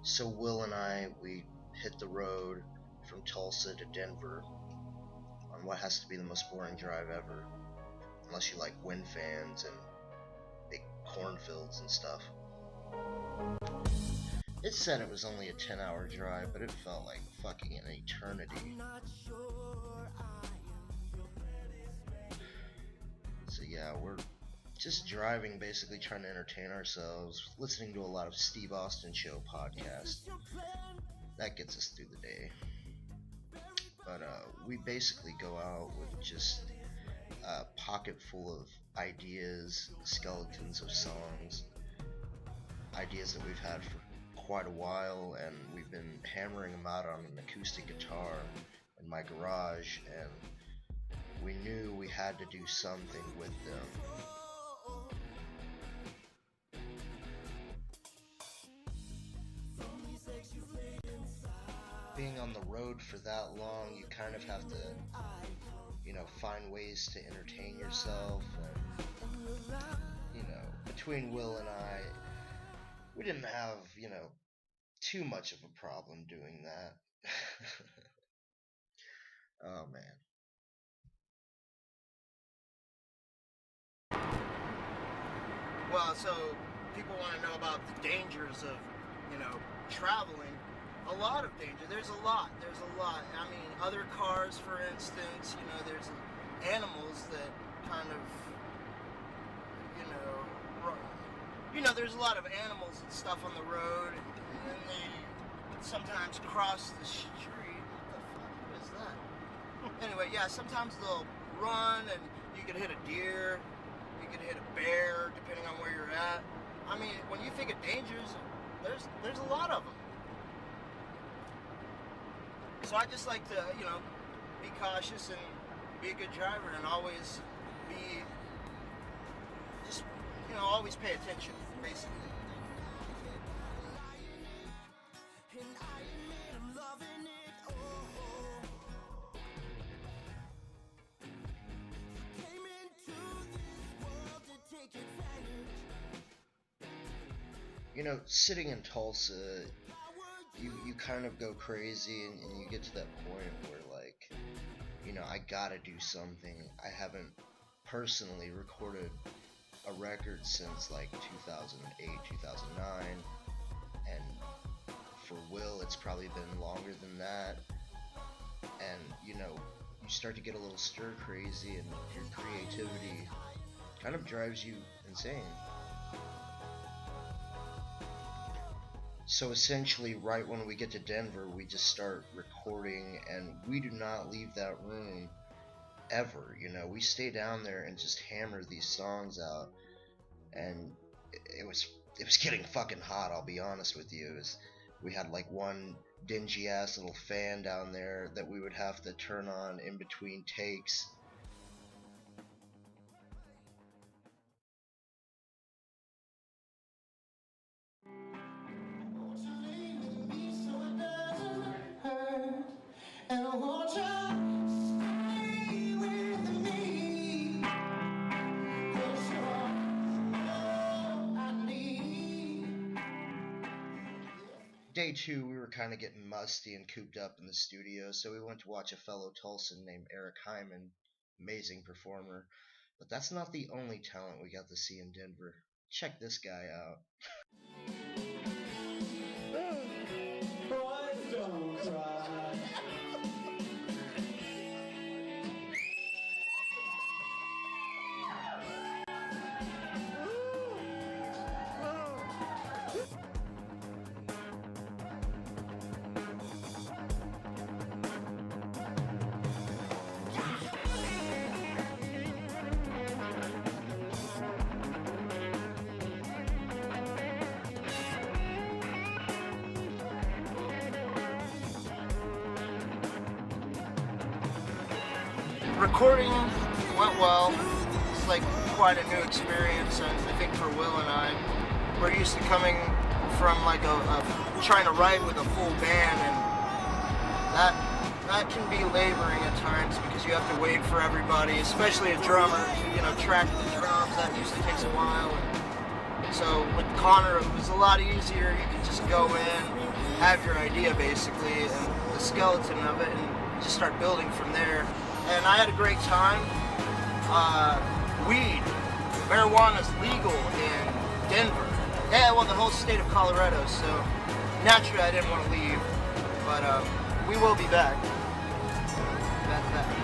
So Will and I, we hit the road from Tulsa to Denver on what has to be the most boring drive ever, unless you like wind fans and big cornfields and stuff. It said it was only a 10-hour drive, but it felt like fucking an eternity. So yeah, we're just driving, basically trying to entertain ourselves, listening to a lot of Steve Austin Show podcast. That gets us through the day. But we basically go out with just a pocket full of ideas, skeletons of songs, ideas that we've had for quite a while, and we've been hammering them out on an acoustic guitar in my garage, and we knew we had to do something with them. Being on the road for that long, you kind of have to, find ways to entertain yourself, and, between Will and I, we didn't have, too much of a problem doing that. Oh man. Well, so people want to know about the dangers of, traveling. A lot of danger. There's a lot. I mean, other cars, for instance, there's animals that kind of, there's a lot of animals and stuff on the road, and then they sometimes cross the street. What is that? Anyway, yeah, sometimes they'll run, and you could hit a deer, you could hit a bear, depending on where you're at. I mean, when you think of dangers, there's a lot of them. So I just like to, be cautious and be a good driver, and always be, just, always pay attention, basically. Sitting in Tulsa, you kind of go crazy, and you get to that point where, like, I gotta do something. I haven't personally recorded a record since, like, 2008, 2009, and for Will, it's probably been longer than that, and, you start to get a little stir crazy, and your creativity kind of drives you insane. So essentially, right when we get to Denver, we just start recording, and we do not leave that room ever. We stay down there and just hammer these songs out, and it was getting fucking hot. I'll be honest with you. We had like one dingy ass little fan down there that we would have to turn on in between takes. Day two, we were kind of getting musty and cooped up in the studio, so we went to watch a fellow Tulsan named Eric Hyman, amazing performer. But that's not the only talent we got to see in Denver. Check this guy out. Boys don't cry. Recording went well. It's like quite a new experience, and I think for Will and I, we're used to coming from like trying to write with a full band, and that can be laboring at times because you have to wait for everybody, especially a drummer, to track the drums. That usually takes a while. And So with Connor, it was a lot easier. You could just go in, have your idea basically, and the skeleton of it, and just start building from there. And I had a great time. Marijuana's legal in Denver. Yeah, well, the whole state of Colorado. So naturally, I didn't want to leave, but we will be back. That's that.